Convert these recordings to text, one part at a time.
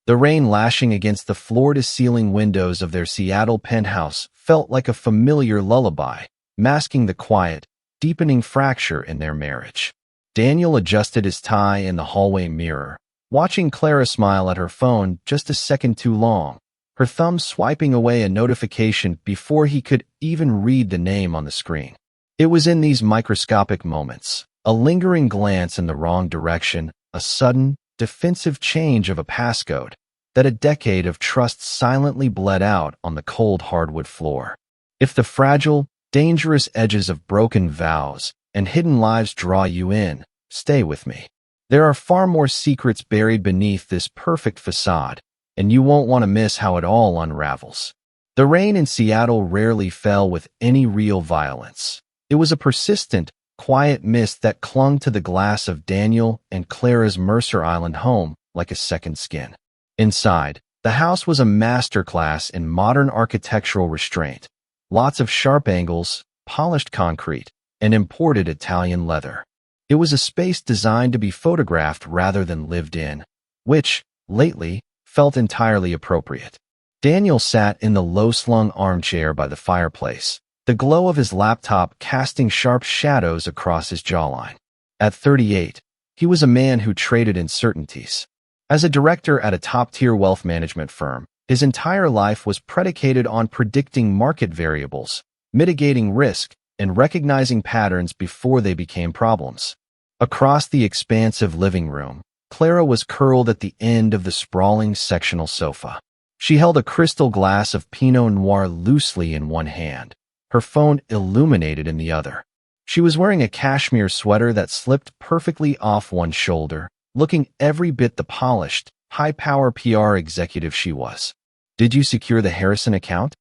The rain lashing against the floor-to-ceiling windows of their Seattle penthouse felt like a familiar lullaby, masking the quiet, deepening fracture in their marriage. Daniel adjusted his tie in the hallway mirror, watching Clara smile at her phone just a second too long, her thumb swiping away a notification before he could even read the name on the screen. It was in these microscopic moments, a lingering glance in the wrong direction, a sudden, defensive change of a passcode, that a decade of trust silently bled out on the cold hardwood floor. If the fragile, dangerous edges of broken vows and hidden lives draw you in, stay with me. There are far more secrets buried beneath this perfect facade, and you won't want to miss how it all unravels. The rain in Seattle rarely fell with any real violence. It was a persistent, quiet mist that clung to the glass of Daniel and Clara's Mercer Island home like a second skin. Inside, the house was a masterclass in modern architectural restraint. Lots of sharp angles, polished concrete, and imported Italian leather. It was a space designed to be photographed rather than lived in, which, lately, felt entirely appropriate. Daniel sat in the low-slung armchair by the fireplace, the glow of his laptop casting sharp shadows across his jawline. At 38, he was a man who traded in certainties. As a director at a top-tier wealth management firm, his entire life was predicated on predicting market variables, mitigating risk, and recognizing patterns before they became problems. Across the expansive living room, Clara was curled at the end of the sprawling sectional sofa. She held a crystal glass of Pinot Noir loosely in one hand, her phone illuminated in the other. She was wearing a cashmere sweater that slipped perfectly off one shoulder, looking every bit the polished, high-power PR executive she was. "Did you secure the Harrison account?"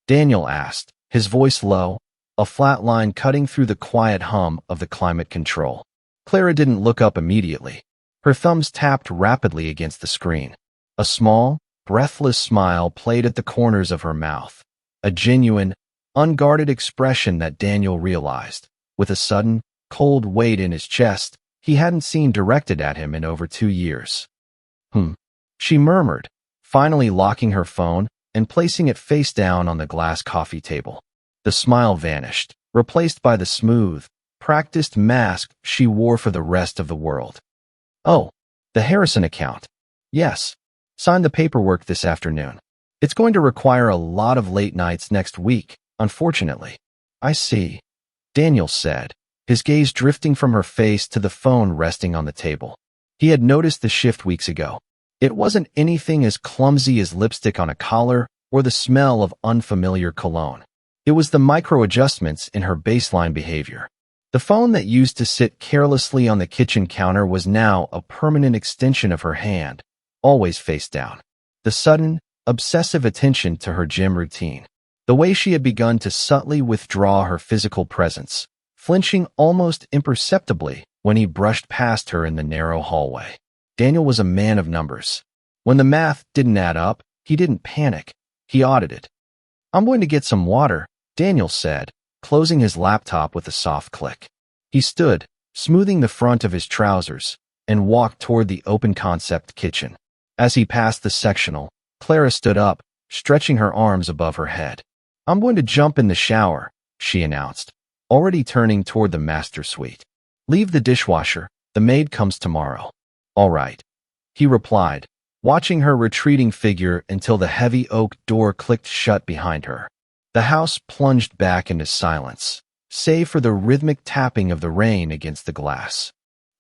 Daniel asked, his voice low, a flat line cutting through the quiet hum of the climate control. Clara didn't look up immediately. Her thumbs tapped rapidly against the screen. A small, breathless smile played at the corners of her mouth, a genuine, unguarded expression that Daniel realized, with a sudden, cold weight in his chest, he hadn't seen directed at him in over 2 years. She murmured, finally locking her phone and placing it face down on the glass coffee table. The smile vanished, replaced by the smooth, practiced mask she wore for the rest of the world. "Oh, the Harrison account. Yes. Signed the paperwork this afternoon. It's going to require a lot of late nights next week, unfortunately." "I see," Daniel said, his gaze drifting from her face to the phone resting on the table. He had noticed the shift weeks ago. It wasn't anything as clumsy as lipstick on a collar or the smell of unfamiliar cologne. It was the micro-adjustments in her baseline behavior. The phone that used to sit carelessly on the kitchen counter was now a permanent extension of her hand, always face down. The sudden, obsessive attention to her gym routine. The way she had begun to subtly withdraw her physical presence, flinching almost imperceptibly when he brushed past her in the narrow hallway. Daniel was a man of numbers. When the math didn't add up, he didn't panic. He audited. "I'm going to get some water," Daniel said, closing his laptop with a soft click. He stood, smoothing the front of his trousers, and walked toward the open-concept kitchen. As he passed the sectional, Clara stood up, stretching her arms above her head. "I'm going to jump in the shower," she announced, already turning toward the master suite. "Leave the dishwasher, the maid comes tomorrow." "All right," he replied, watching her retreating figure until the heavy oak door clicked shut behind her. The house plunged back into silence, save for the rhythmic tapping of the rain against the glass.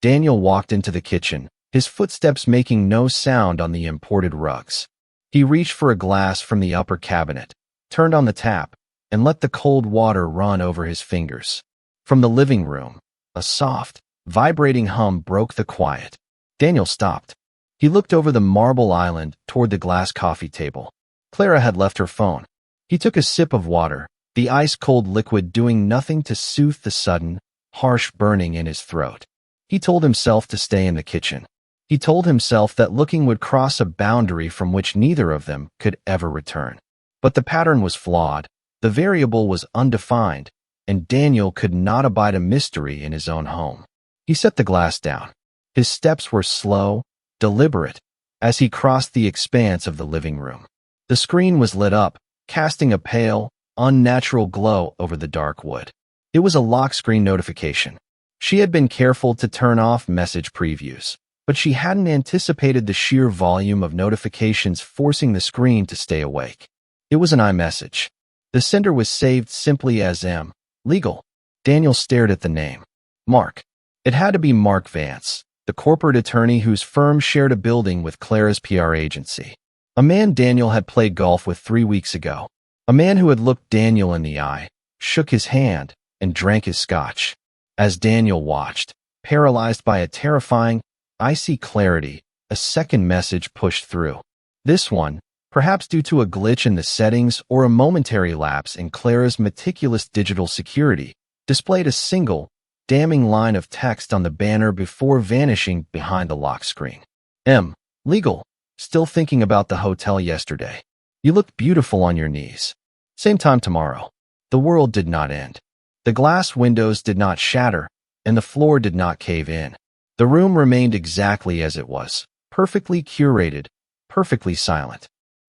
Daniel walked into the kitchen, his footsteps making no sound on the imported rugs. He reached for a glass from the upper cabinet, turned on the tap, and let the cold water run over his fingers. From the living room, a soft, vibrating hum broke the quiet. Daniel stopped. He looked over the marble island toward the glass coffee table. Clara had left her phone. He took a sip of water, the ice-cold liquid doing nothing to soothe the sudden, harsh burning in his throat. He told himself to stay in the kitchen. He told himself that looking would cross a boundary from which neither of them could ever return. But the pattern was flawed, the variable was undefined, and Daniel could not abide a mystery in his own home. He set the glass down. His steps were slow, deliberate, as he crossed the expanse of the living room. The screen was lit up, casting a pale, unnatural glow over the dark wood. It was a lock screen notification. She had been careful to turn off message previews, but she hadn't anticipated the sheer volume of notifications forcing the screen to stay awake. It was an iMessage. The sender was saved simply as M. Legal. Daniel stared at the name. Mark. It had to be Mark Vance, the corporate attorney whose firm shared a building with Clara's PR agency. A man Daniel had played golf with 3 weeks ago. A man who had looked Daniel in the eye, shook his hand, and drank his scotch. As Daniel watched, paralyzed by a terrifying, icy clarity, a second message pushed through. This one, perhaps due to a glitch in the settings or a momentary lapse in Clara's meticulous digital security, displayed a single, damning line of text on the banner before vanishing behind the lock screen. M. Legal. Still thinking about the hotel yesterday. You looked beautiful on your knees. Same time tomorrow. The world did not end. The glass windows did not shatter, and the floor did not cave in. The room remained exactly as it was, perfectly curated, perfectly silent.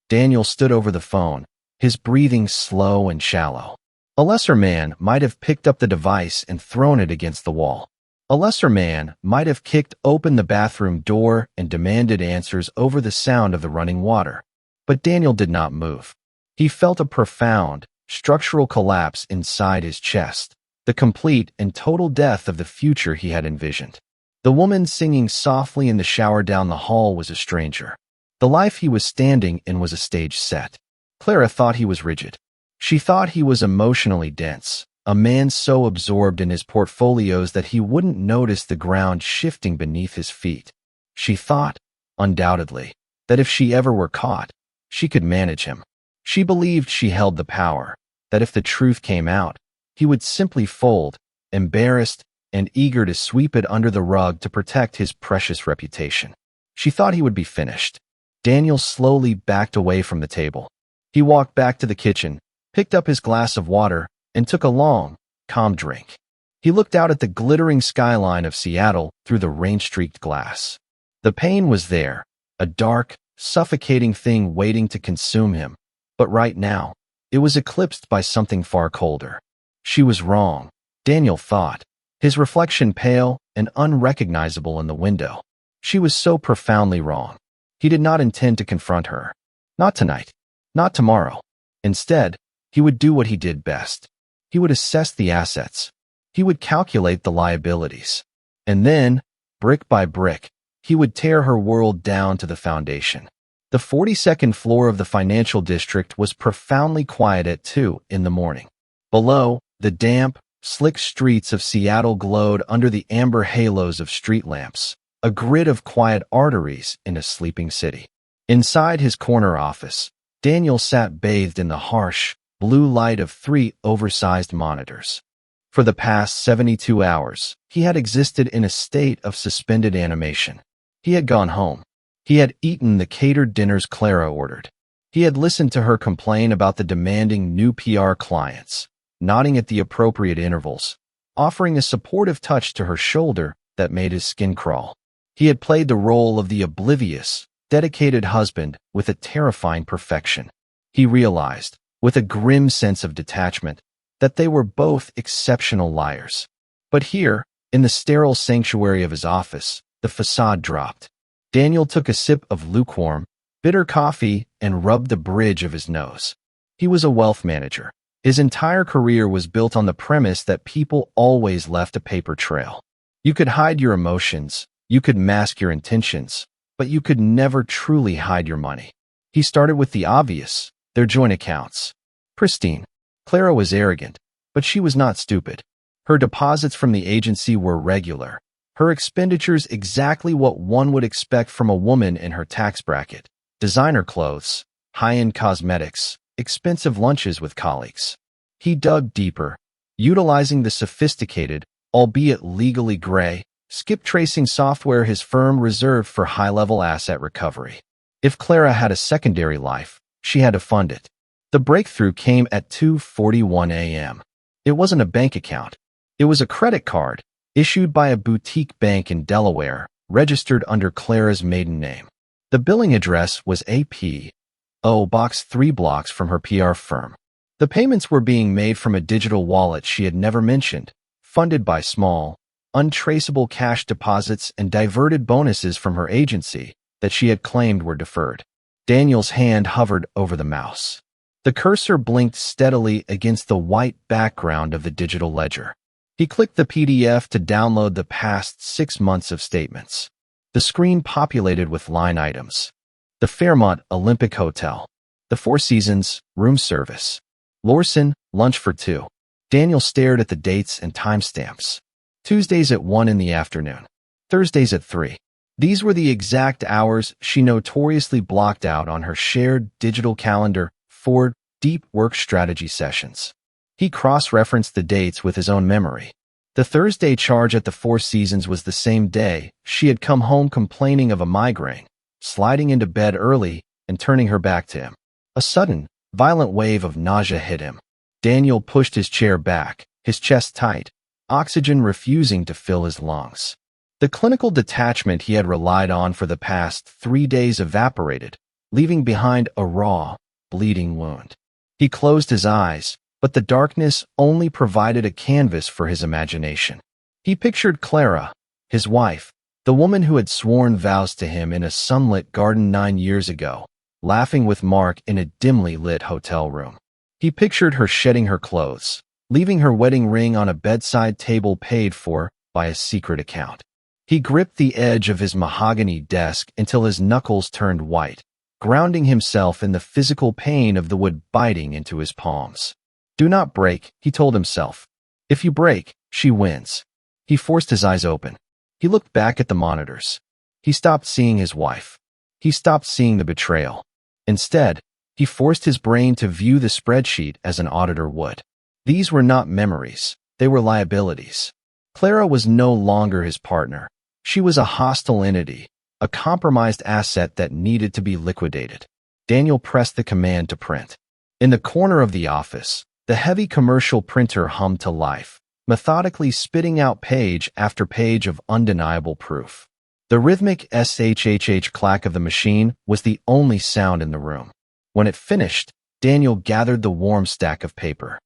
Daniel stood over the phone, his breathing slow and shallow. A lesser man might have picked up the device and thrown it against the wall. A lesser man might have kicked open the bathroom door and demanded answers over the sound of the running water. But Daniel did not move. He felt a profound, structural collapse inside his chest, the complete and total death of the future he had envisioned. The woman singing softly in the shower down the hall was a stranger. The life he was standing in was a stage set. Clara thought he was rigid. She thought he was emotionally dense, a man so absorbed in his portfolios that he wouldn't notice the ground shifting beneath his feet. She thought, undoubtedly, that if she ever were caught, she could manage him. She believed she held the power, that if the truth came out, he would simply fold, embarrassed and eager to sweep it under the rug to protect his precious reputation. She thought he would be finished. Daniel slowly backed away from the table. He walked back to the kitchen, picked up his glass of water, and took a long, calm drink. He looked out at the glittering skyline of Seattle through the rain-streaked glass. The pain was there, a dark, suffocating thing waiting to consume him. But right now, it was eclipsed by something far colder. She was wrong, Daniel thought, his reflection pale and unrecognizable in the window. She was so profoundly wrong. He did not intend to confront her. Not tonight. Not tomorrow. Instead, he would do what he did best. He would assess the assets. He would calculate the liabilities. And then, brick by brick, he would tear her world down to the foundation. The 42nd floor of the financial district was profoundly quiet at 2 in the morning. Below, the damp, slick streets of Seattle glowed under the amber halos of street lamps, a grid of quiet arteries in a sleeping city. Inside his corner office, Daniel sat bathed in the harsh, blue light of 3 oversized monitors. For the past 72 hours, he had existed in a state of suspended animation. He had gone home. He had eaten the catered dinners Clara ordered. He had listened to her complain about the demanding new PR clients, nodding at the appropriate intervals, offering a supportive touch to her shoulder that made his skin crawl. He had played the role of the oblivious, dedicated husband with a terrifying perfection. He realized, with a grim sense of detachment, that they were both exceptional liars. But here, in the sterile sanctuary of his office, the facade dropped. Daniel took a sip of lukewarm, bitter coffee and rubbed the bridge of his nose. He was a wealth manager. His entire career was built on the premise that people always left a paper trail. You could hide your emotions, you could mask your intentions, but you could never truly hide your money. He started with the obvious, their joint accounts. Pristine. Clara was arrogant, but she was not stupid. Her deposits from the agency were regular. Her expenditures exactly what one would expect from a woman in her tax bracket. Designer clothes, high-end cosmetics, expensive lunches with colleagues. He dug deeper, utilizing the sophisticated, albeit legally gray, skip tracing software his firm reserved for high-level asset recovery. If Clara had a secondary life, she had to fund it. The breakthrough came at 2:41 a.m. It wasn't a bank account. It was a credit card, issued by a boutique bank in Delaware, registered under Clara's maiden name. The billing address was AP, Box 3 blocks from her PR firm. The payments were being made from a digital wallet she had never mentioned, funded by small, untraceable cash deposits and diverted bonuses from her agency that she had claimed were deferred. Daniel's hand hovered over the mouse. The cursor blinked steadily against the white background of the digital ledger. He clicked the PDF to download the past 6 months of statements. The screen populated with line items. The Fairmont Olympic Hotel. The Four Seasons, room service. Lorson, lunch for 2. Daniel stared at the dates and timestamps. Tuesdays at 1 in the afternoon. Thursdays at 3. These were the exact hours she notoriously blocked out on her shared digital calendar for deep work strategy sessions. He cross-referenced the dates with his own memory. The Thursday charge at the Four Seasons was the same day she had come home complaining of a migraine, sliding into bed early and turning her back to him. A sudden, violent wave of nausea hit him. Daniel pushed his chair back, his chest tight, oxygen refusing to fill his lungs. The clinical detachment he had relied on for the past 3 days evaporated, leaving behind a raw, bleeding wound. He closed his eyes, but the darkness only provided a canvas for his imagination. He pictured Clara, his wife, the woman who had sworn vows to him in a sunlit garden 9 years ago, laughing with Mark in a dimly lit hotel room. He pictured her shedding her clothes, leaving her wedding ring on a bedside table paid for by a secret account. He gripped the edge of his mahogany desk until his knuckles turned white, grounding himself in the physical pain of the wood biting into his palms. Do not break, he told himself. If you break, she wins. He forced his eyes open. He looked back at the monitors. He stopped seeing his wife. He stopped seeing the betrayal. Instead, he forced his brain to view the spreadsheet as an auditor would. These were not memories. They were liabilities. Clara was no longer his partner. She was a hostile entity, a compromised asset that needed to be liquidated. Daniel pressed the command to print. In the corner of the office, the heavy commercial printer hummed to life, methodically spitting out page after page of undeniable proof. The rhythmic SHHH clack of the machine was the only sound in the room. When it finished, Daniel gathered the warm stack of paper.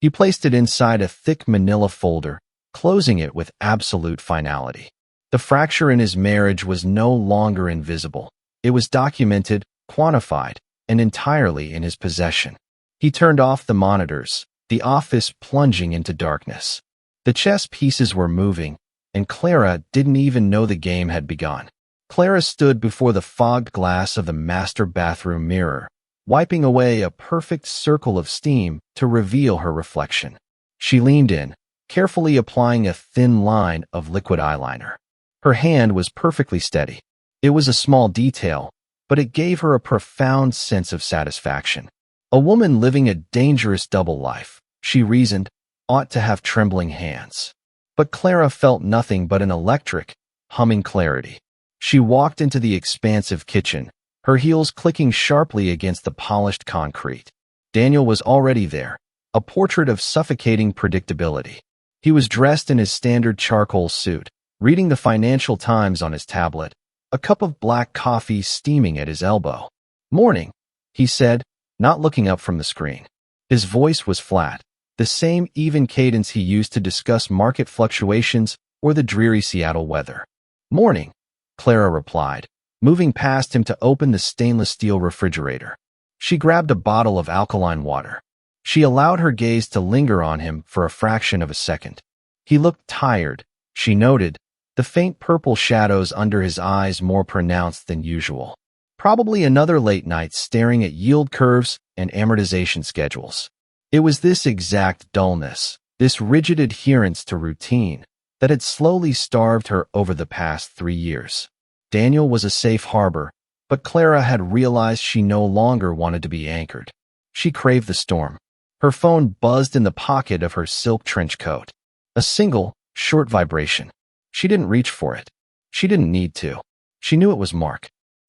He placed it inside a thick manila folder, closing it with absolute finality. The fracture in his marriage was no longer invisible. It was documented, quantified, and entirely in his possession. He turned off the monitors, the office plunging into darkness. The chess pieces were moving, and Clara didn't even know the game had begun. Clara stood before the fogged glass of the master bathroom mirror, wiping away a perfect circle of steam to reveal her reflection. She leaned in, carefully applying a thin line of liquid eyeliner. Her hand was perfectly steady. It was a small detail, but it gave her a profound sense of satisfaction. A woman living a dangerous double life, she reasoned, ought to have trembling hands. But Clara felt nothing but an electric, humming clarity. She walked into the expansive kitchen, her heels clicking sharply against the polished concrete. Daniel was already there, a portrait of suffocating predictability. He was dressed in his standard charcoal suit, reading the Financial Times on his tablet, a cup of black coffee steaming at his elbow. "Morning," he said, not looking up from the screen. His voice was flat, the same even cadence he used to discuss market fluctuations or the dreary Seattle weather. "Morning," Clara replied, moving past him to open the stainless steel refrigerator. She grabbed a bottle of alkaline water. She allowed her gaze to linger on him for a fraction of a second. He looked tired, she noted, the faint purple shadows under his eyes more pronounced than usual. Probably another late night staring at yield curves and amortization schedules. It was this exact dullness, this rigid adherence to routine, that had slowly starved her over the past 3 years. Daniel was a safe harbor, but Clara had realized she no longer wanted to be anchored. She craved the storm. Her phone buzzed in the pocket of her silk trench coat. A single, short vibration. She didn't reach for it. She didn't need to. She knew it was Mark.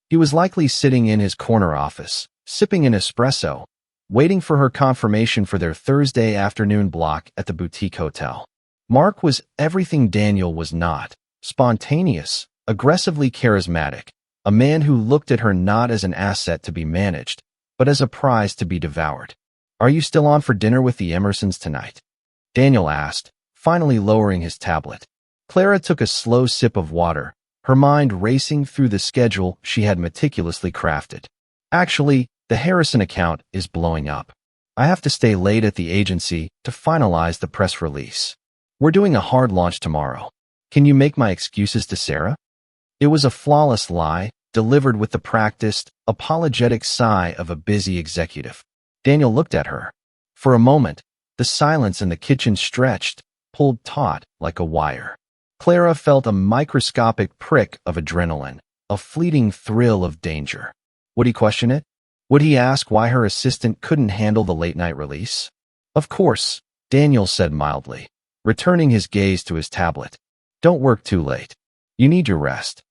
He was likely sitting in his corner office, sipping an espresso, waiting for her confirmation for their Thursday afternoon block at the boutique hotel. Mark was everything Daniel was not: spontaneous, aggressively charismatic, a man who looked at her not as an asset to be managed, but as a prize to be devoured. "Are you still on for dinner with the Emersons tonight?" Daniel asked, finally lowering his tablet. Clara took a slow sip of water, her mind racing through the schedule she had meticulously crafted. "Actually, the Harrison account is blowing up. I have to stay late at the agency to finalize the press release. We're doing a hard launch tomorrow. Can you make my excuses to Sarah?" It was a flawless lie, delivered with the practiced, apologetic sigh of a busy executive. Daniel looked at her. For a moment, the silence in the kitchen stretched, pulled taut like a wire. Clara felt a microscopic prick of adrenaline, a fleeting thrill of danger. Would he question it? Would he ask why her assistant couldn't handle the late-night release? "Of course," Daniel said mildly, returning his gaze to his tablet. "Don't work too late. You need your rest."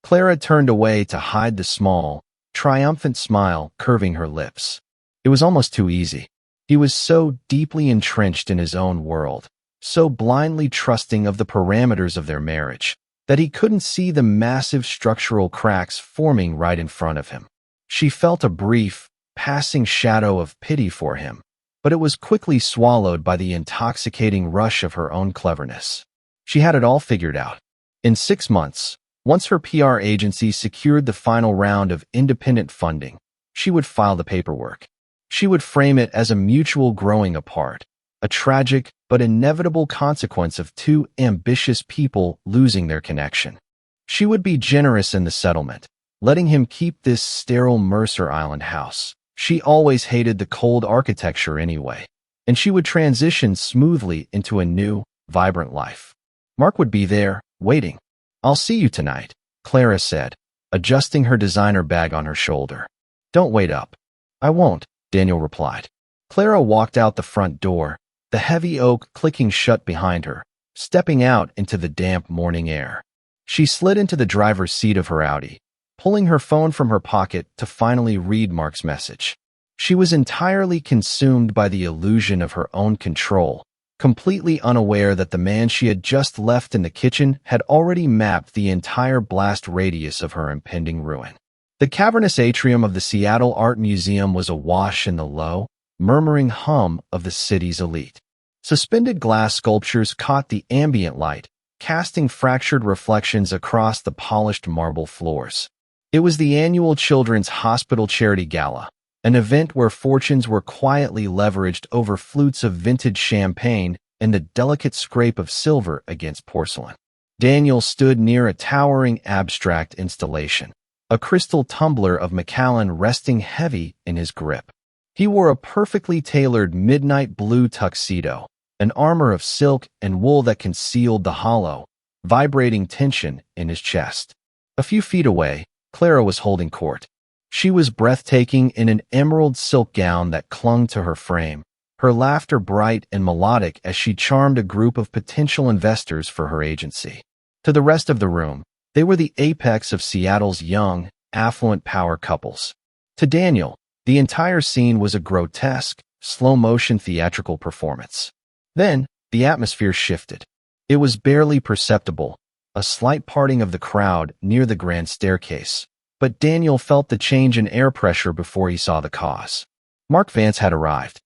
Clara turned away to hide the small, triumphant smile curving her lips. It was almost too easy. He was so deeply entrenched in his own world, so blindly trusting of the parameters of their marriage, that he couldn't see the massive structural cracks forming right in front of him. She felt a brief, passing shadow of pity for him, but it was quickly swallowed by the intoxicating rush of her own cleverness. She had it all figured out. In 6 months, once her PR agency secured the final round of independent funding, she would file the paperwork. She would frame it as a mutual growing apart, a tragic but inevitable consequence of two ambitious people losing their connection. She would be generous in the settlement, letting him keep this sterile Mercer Island house. She always hated the cold architecture anyway, and she would transition smoothly into a new, vibrant life. Mark would be there, waiting. "I'll see you tonight," Clara said, adjusting her designer bag on her shoulder. "Don't wait up." "I won't," Daniel replied. Clara walked out the front door, the heavy oak clicking shut behind her, stepping out into the damp morning air. She slid into the driver's seat of her Audi, pulling her phone from her pocket to finally read Mark's message. She was entirely consumed by the illusion of her own control, completely unaware that the man she had just left in the kitchen had already mapped the entire blast radius of her impending ruin. The cavernous atrium of the Seattle Art Museum was awash in the low, murmuring hum of the city's elite. Suspended glass sculptures caught the ambient light, casting fractured reflections across the polished marble floors. It was the annual Children's Hospital Charity Gala, an event where fortunes were quietly leveraged over flutes of vintage champagne and the delicate scrape of silver against porcelain. Daniel stood near a towering abstract installation, a crystal tumbler of Macallan resting heavy in his grip. He wore a perfectly tailored midnight blue tuxedo, an armor of silk and wool that concealed the hollow, vibrating tension in his chest. A few feet away, Clara was holding court. She was breathtaking in an emerald silk gown that clung to her frame, her laughter bright and melodic as she charmed a group of potential investors for her agency. To the rest of the room, they were the apex of Seattle's young, affluent power couples. To Daniel, the entire scene was a grotesque, slow-motion theatrical performance. Then, the atmosphere shifted. It was barely perceptible, a slight parting of the crowd near the grand staircase, but Daniel felt the change in air pressure before he saw the cause. Mark Vance had arrived.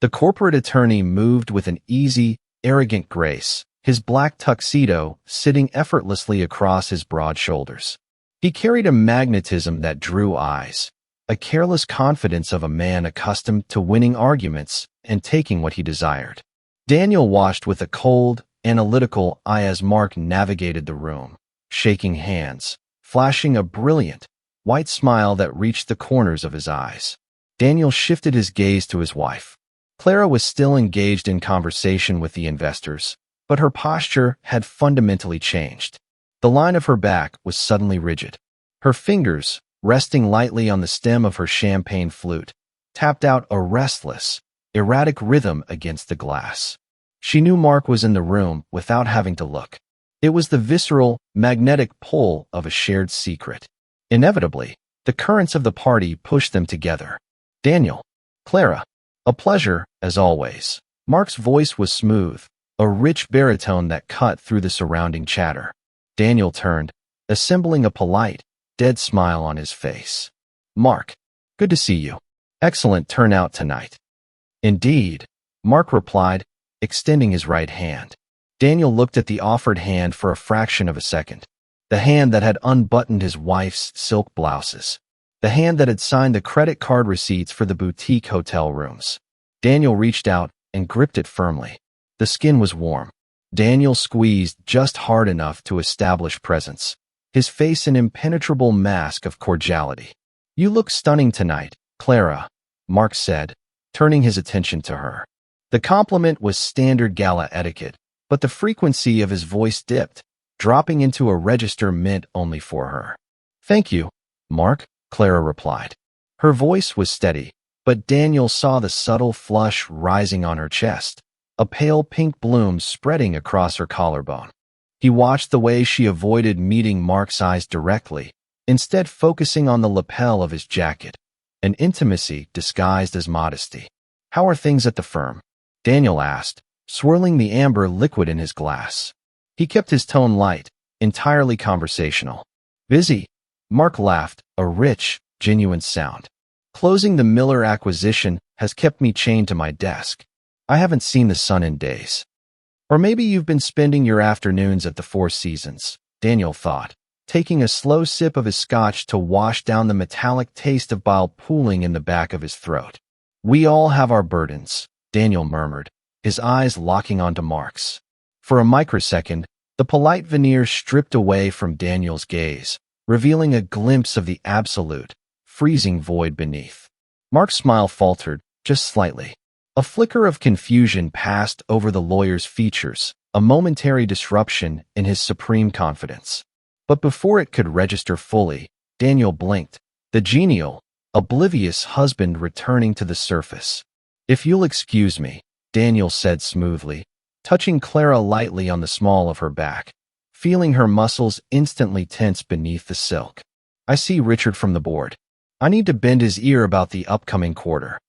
The corporate attorney moved with an easy, arrogant grace, his black tuxedo sitting effortlessly across his broad shoulders. He carried a magnetism that drew eyes, a careless confidence of a man accustomed to winning arguments and taking what he desired. Daniel watched with a cold, analytical eye as Mark navigated the room, shaking hands, flashing a brilliant, white smile that reached the corners of his eyes. Daniel shifted his gaze to his wife. Clara was still engaged in conversation with the investors, but her posture had fundamentally changed. The line of her back was suddenly rigid. Her fingers, resting lightly on the stem of her champagne flute, tapped out a restless, erratic rhythm against the glass. She knew Mark was in the room without having to look. It was the visceral, magnetic pull of a shared secret. Inevitably, the currents of the party pushed them together. "Daniel, Clara, a pleasure, as always." Mark's voice was smooth, a rich baritone that cut through the surrounding chatter. Daniel turned, assembling a polite, dead smile on his face. "Mark, good to see you. Excellent turnout tonight." "Indeed," Mark replied, extending his right hand. Daniel looked at the offered hand for a fraction of a second. The hand that had unbuttoned his wife's silk blouses. The hand that had signed the credit card receipts for the boutique hotel rooms. Daniel reached out and gripped it firmly. The skin was warm. Daniel squeezed just hard enough to establish presence, his face an impenetrable mask of cordiality. "You look stunning tonight, Clara," Mark said, turning his attention to her. The compliment was standard gala etiquette, but the frequency of his voice dipped, dropping into a register meant only for her. "Thank you, Mark," Clara replied. Her voice was steady, but Daniel saw the subtle flush rising on her chest, a pale pink bloom spreading across her collarbone. He watched the way she avoided meeting Mark's eyes directly, instead focusing on the lapel of his jacket, an intimacy disguised as modesty. "How are things at the firm?" Daniel asked, swirling the amber liquid in his glass. He kept his tone light, entirely conversational. "Busy," Mark laughed, a rich, genuine sound. "Closing the Miller acquisition has kept me chained to my desk. I haven't seen the sun in days." "Or maybe you've been spending your afternoons at the Four Seasons," Daniel thought, taking a slow sip of his scotch to wash down the metallic taste of bile pooling in the back of his throat. "We all have our burdens," Daniel murmured, his eyes locking onto Mark's. For a microsecond, the polite veneer stripped away from Daniel's gaze, revealing a glimpse of the absolute, freezing void beneath. Mark's smile faltered, just slightly. A flicker of confusion passed over the lawyer's features, a momentary disruption in his supreme confidence. But before it could register fully, Daniel blinked, the genial, oblivious husband returning to the surface. "If you'll excuse me," Daniel said smoothly, touching Clara lightly on the small of her back, feeling her muscles instantly tense beneath the silk. "I see Richard from the board. I need to bend his ear about the upcoming quarter."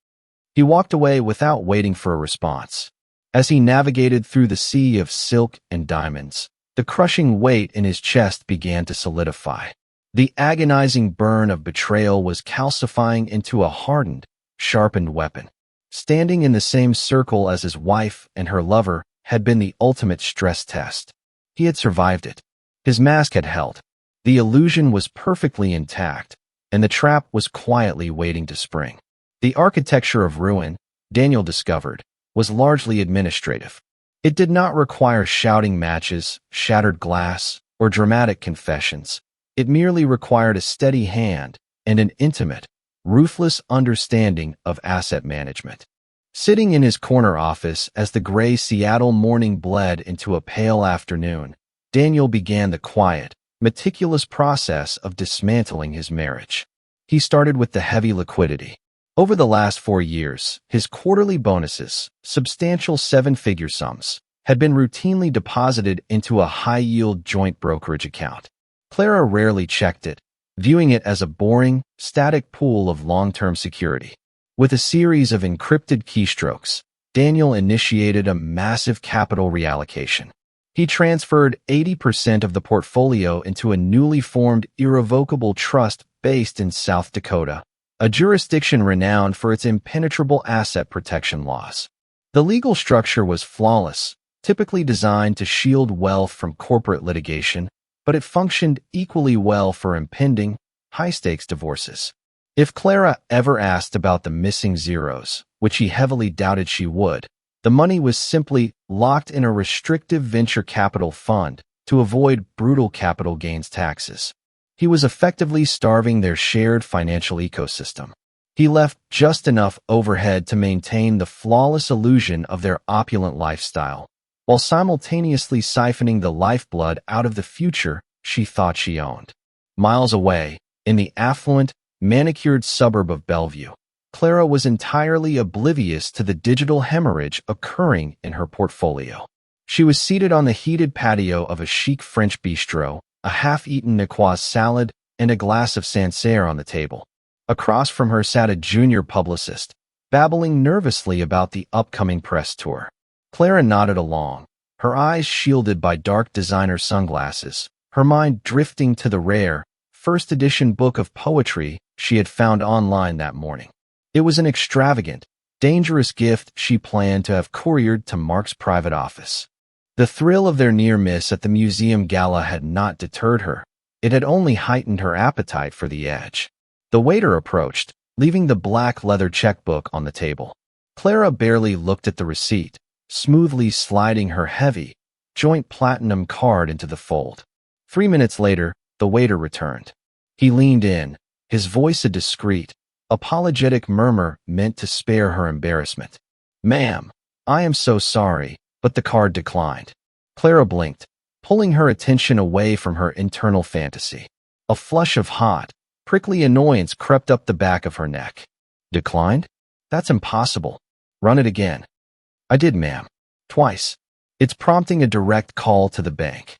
He walked away without waiting for a response. As he navigated through the sea of silk and diamonds, the crushing weight in his chest began to solidify. The agonizing burn of betrayal was calcifying into a hardened, sharpened weapon. Standing in the same circle as his wife and her lover had been the ultimate stress test. He had survived it. His mask had held. The illusion was perfectly intact, and the trap was quietly waiting to spring. The architecture of ruin, Daniel discovered, was largely administrative. It did not require shouting matches, shattered glass, or dramatic confessions. It merely required a steady hand and an intimate, ruthless understanding of asset management. Sitting in his corner office as the gray Seattle morning bled into a pale afternoon, Daniel began the quiet, meticulous process of dismantling his marriage. He started with the heavy liquidity. Over the last 4 years, his quarterly bonuses, substantial seven-figure sums, had been routinely deposited into a high-yield joint brokerage account. Clara rarely checked it, viewing it as a boring, static pool of long-term security. With a series of encrypted keystrokes, Daniel initiated a massive capital reallocation. He transferred 80% of the portfolio into a newly formed irrevocable trust based in South Dakota, a jurisdiction renowned for its impenetrable asset protection laws. The legal structure was flawless, typically designed to shield wealth from corporate litigation, but it functioned equally well for impending, high-stakes divorces. If Clara ever asked about the missing zeros, which he heavily doubted she would, the money was simply locked in a restrictive venture capital fund to avoid brutal capital gains taxes. He was effectively starving their shared financial ecosystem. He left just enough overhead to maintain the flawless illusion of their opulent lifestyle, while simultaneously siphoning the lifeblood out of the future she thought she owned. Miles away, in the affluent, manicured suburb of Bellevue, Clara was entirely oblivious to the digital hemorrhage occurring in her portfolio. She was seated on the heated patio of a chic French bistro, a half-eaten Niçoise salad and a glass of Sancerre on the table. Across from her sat a junior publicist, babbling nervously about the upcoming press tour. Clara nodded along, her eyes shielded by dark designer sunglasses, her mind drifting to the rare, first edition book of poetry she had found online that morning. It was an extravagant, dangerous gift she planned to have couriered to Mark's private office. The thrill of their near miss at the museum gala had not deterred her. It had only heightened her appetite for the edge. The waiter approached, leaving the black leather checkbook on the table. Clara barely looked at the receipt, smoothly sliding her heavy, joint platinum card into the fold. 3 minutes later, the waiter returned. He leaned in, his voice a discreet, apologetic murmur meant to spare her embarrassment. "Ma'am, I am so sorry, but the card declined." Clara blinked, pulling her attention away from her internal fantasy. A flush of hot, prickly annoyance crept up the back of her neck. "Declined? That's impossible. Run it again." "I did, ma'am. Twice." It's prompting a direct call to the bank.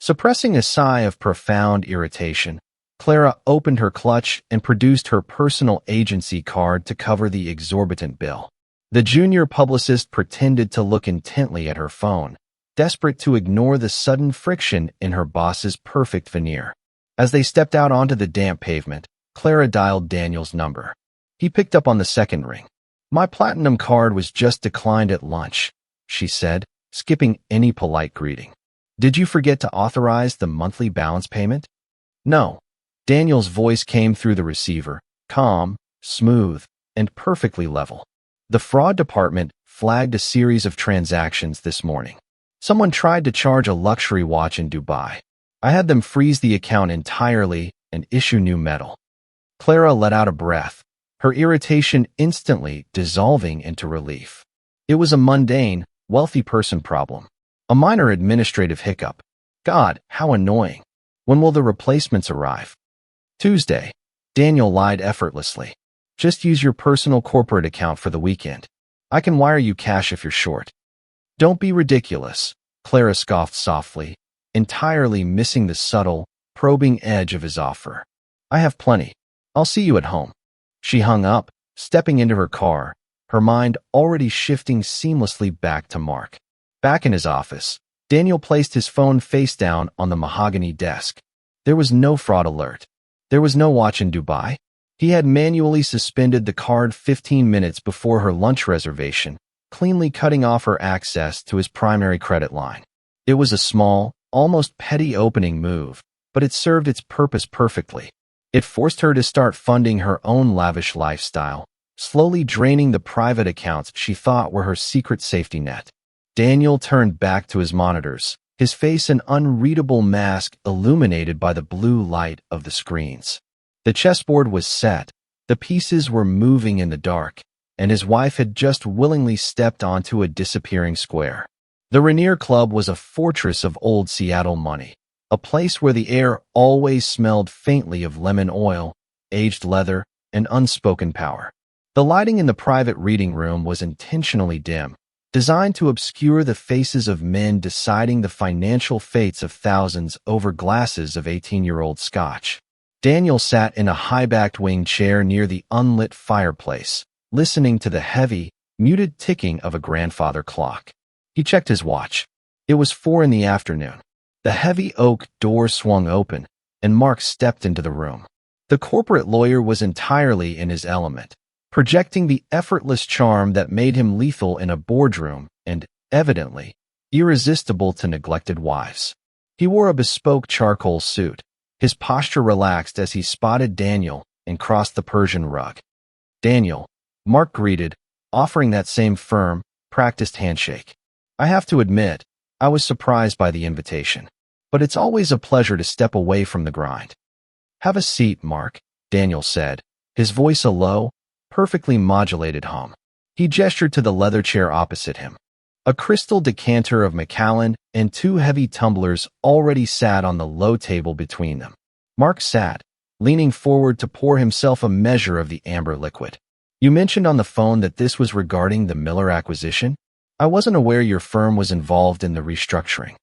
Suppressing a sigh of profound irritation, Clara opened her clutch and produced her personal agency card to cover the exorbitant bill. The junior publicist pretended to look intently at her phone, desperate to ignore the sudden friction in her boss's perfect veneer. As they stepped out onto the damp pavement, Clara dialed Daniel's number. He picked up on the second ring. "My platinum card was just declined at lunch," she said, skipping any polite greeting. "Did you forget to authorize the monthly balance payment?" "No." Daniel's voice came through the receiver, calm, smooth, and perfectly level. "The fraud department flagged a series of transactions this morning. Someone tried to charge a luxury watch in Dubai. I had them freeze the account entirely and issue new metal." Clara let out a breath, her irritation instantly dissolving into relief. It was a mundane, wealthy person problem. A minor administrative hiccup. God, how annoying. When will the replacements arrive? "Tuesday." Daniel lied effortlessly. "Just use your personal corporate account for the weekend. I can wire you cash if you're short." "Don't be ridiculous," Clara scoffed softly, entirely missing the subtle, probing edge of his offer. "I have plenty. I'll see you at home." She hung up, stepping into her car, her mind already shifting seamlessly back to Mark. Back in his office, Daniel placed his phone face down on the mahogany desk. There was no fraud alert. There was no watch in Dubai. He had manually suspended the card 15 minutes before her lunch reservation, cleanly cutting off her access to his primary credit line. It was a small, almost petty opening move, but it served its purpose perfectly. It forced her to start funding her own lavish lifestyle, slowly draining the private accounts she thought were her secret safety net. Daniel turned back to his monitors, his face an unreadable mask illuminated by the blue light of the screens. The chessboard was set, the pieces were moving in the dark, and his wife had just willingly stepped onto a disappearing square. The Rainier Club was a fortress of old Seattle money, a place where the air always smelled faintly of lemon oil, aged leather, and unspoken power. The lighting in the private reading room was intentionally dim, designed to obscure the faces of men deciding the financial fates of thousands over glasses of 18-year-old scotch. Daniel sat in a high-backed wing chair near the unlit fireplace, listening to the heavy, muted ticking of a grandfather clock. He checked his watch. It was 4 in the afternoon. The heavy oak door swung open, and Mark stepped into the room. The corporate lawyer was entirely in his element, projecting the effortless charm that made him lethal in a boardroom and, evidently, irresistible to neglected wives. He wore a bespoke charcoal suit, his posture relaxed as he spotted Daniel and crossed the Persian rug. "Daniel," Mark greeted, offering that same firm, practiced handshake. "I have to admit, I was surprised by the invitation, but it's always a pleasure to step away from the grind." "Have a seat, Mark," Daniel said, his voice a low, perfectly modulated hum. He gestured to the leather chair opposite him. A crystal decanter of Macallan and 2 heavy tumblers already sat on the low table between them. Mark sat, leaning forward to pour himself a measure of the amber liquid. "You mentioned on the phone that this was regarding the Miller acquisition? I wasn't aware your firm was involved in the restructuring."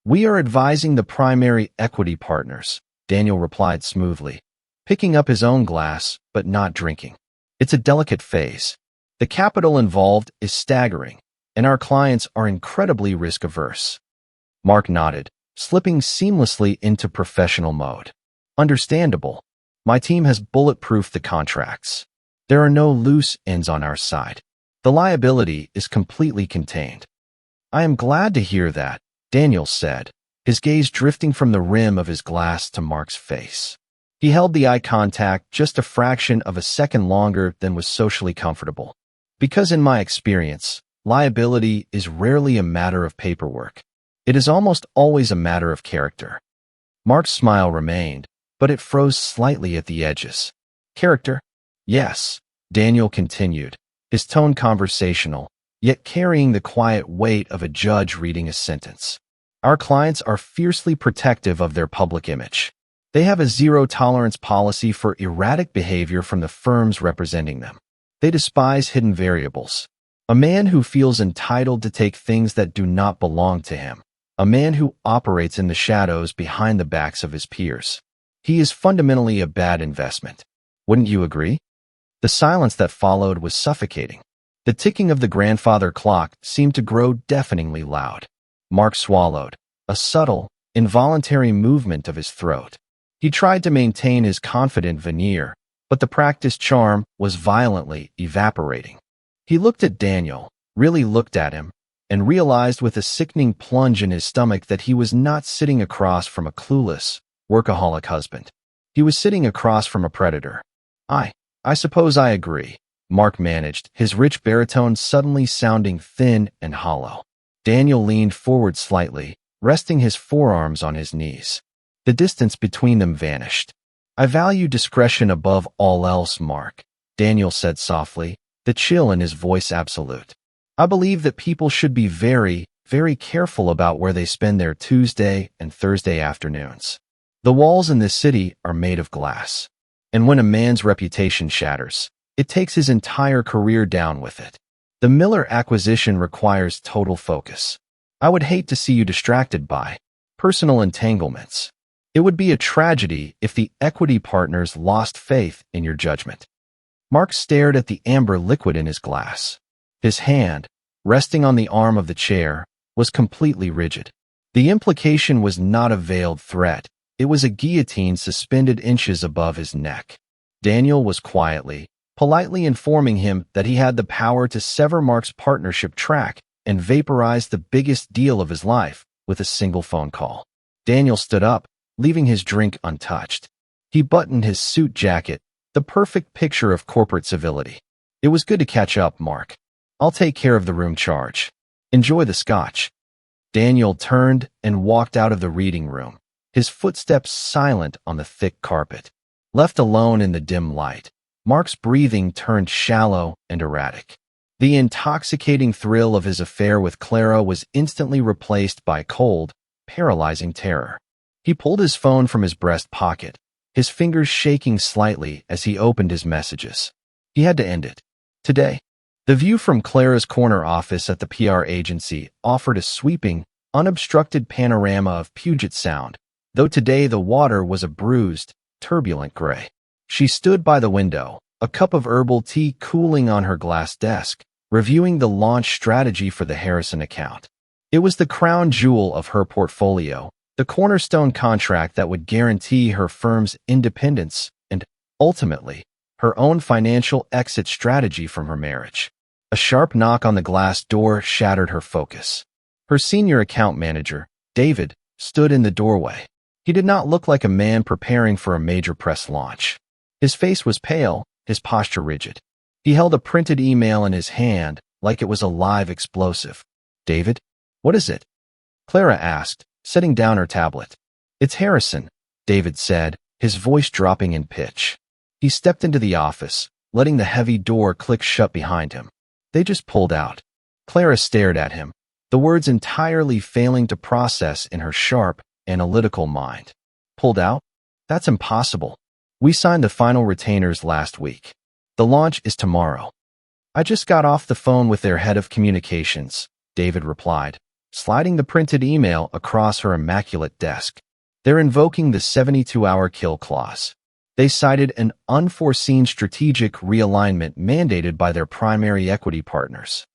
"We are advising the primary equity partners," Daniel replied smoothly, picking up his own glass but not drinking. "It's a delicate phase. The capital involved is staggering, and our clients are incredibly risk-averse." Mark nodded, slipping seamlessly into professional mode. Understandable. My team has bulletproofed the contracts. There are no loose ends on our side. The liability is completely contained. I am glad to hear that, Daniel said, his gaze drifting from the rim of his glass to Mark's face. He held the eye contact just a fraction of a second longer than was socially comfortable. Because in my experience, liability is rarely a matter of paperwork. It is almost always a matter of character. Mark's smile remained, but it froze slightly at the edges. Character? Yes, Daniel continued, his tone conversational, yet carrying the quiet weight of a judge reading a sentence. Our clients are fiercely protective of their public image. They have a zero-tolerance policy for erratic behavior from the firms representing them. They despise hidden variables. A man who feels entitled to take things that do not belong to him. A man who operates in the shadows behind the backs of his peers. He is fundamentally a bad investment. Wouldn't you agree? The silence that followed was suffocating. The ticking of the grandfather clock seemed to grow deafeningly loud. Mark swallowed, a subtle, involuntary movement of his throat. He tried to maintain his confident veneer, but the practiced charm was violently evaporating. He looked at Daniel, really looked at him, and realized with a sickening plunge in his stomach that he was not sitting across from a clueless, workaholic husband. He was sitting across from a predator. I suppose I agree, Mark managed, his rich baritone suddenly sounding thin and hollow. Daniel leaned forward slightly, resting his forearms on his knees. The distance between them vanished. I value discretion above all else, Mark, Daniel said softly, the chill in his voice absolute. I believe that people should be very, very careful about where they spend their Tuesday and Thursday afternoons. The walls in this city are made of glass. And when a man's reputation shatters, it takes his entire career down with it. The Miller acquisition requires total focus. I would hate to see you distracted by personal entanglements. It would be a tragedy if the equity partners lost faith in your judgment. Mark stared at the amber liquid in his glass. His hand, resting on the arm of the chair, was completely rigid. The implication was not a veiled threat. It was a guillotine suspended inches above his neck. Daniel was quietly, politely informing him that he had the power to sever Mark's partnership track and vaporize the biggest deal of his life with a single phone call. Daniel stood up, leaving his drink untouched. He buttoned his suit jacket, the perfect picture of corporate civility. It was good to catch up, Mark. I'll take care of the room charge. Enjoy the scotch. Daniel turned and walked out of the reading room, his footsteps silent on the thick carpet. Left alone in the dim light, Mark's breathing turned shallow and erratic. The intoxicating thrill of his affair with Clara was instantly replaced by cold, paralyzing terror. He pulled his phone from his breast pocket, his fingers shaking slightly as he opened his messages. He had to end it. Today. The view from Clara's corner office at the PR agency offered a sweeping, unobstructed panorama of Puget Sound, though today the water was a bruised, turbulent gray. She stood by the window, a cup of herbal tea cooling on her glass desk, reviewing the launch strategy for the Harrison account. It was the crown jewel of her portfolio, the cornerstone contract that would guarantee her firm's independence and, ultimately, her own financial exit strategy from her marriage. A sharp knock on the glass door shattered her focus. Her senior account manager, David, stood in the doorway. He did not look like a man preparing for a major press launch. His face was pale, his posture rigid. He held a printed email in his hand like it was a live explosive. David? What is it? Clara asked, setting down her tablet. It's Harrison, David said, his voice dropping in pitch. He stepped into the office, letting the heavy door click shut behind him. They just pulled out. Clara stared at him, the words entirely failing to process in her sharp, analytical mind. Pulled out? That's impossible. We signed the final retainers last week. The launch is tomorrow. I just got off the phone with their head of communications, David replied, sliding the printed email across her immaculate desk. They're invoking the 72-hour kill clause. They cited an unforeseen strategic realignment mandated by their primary equity partners.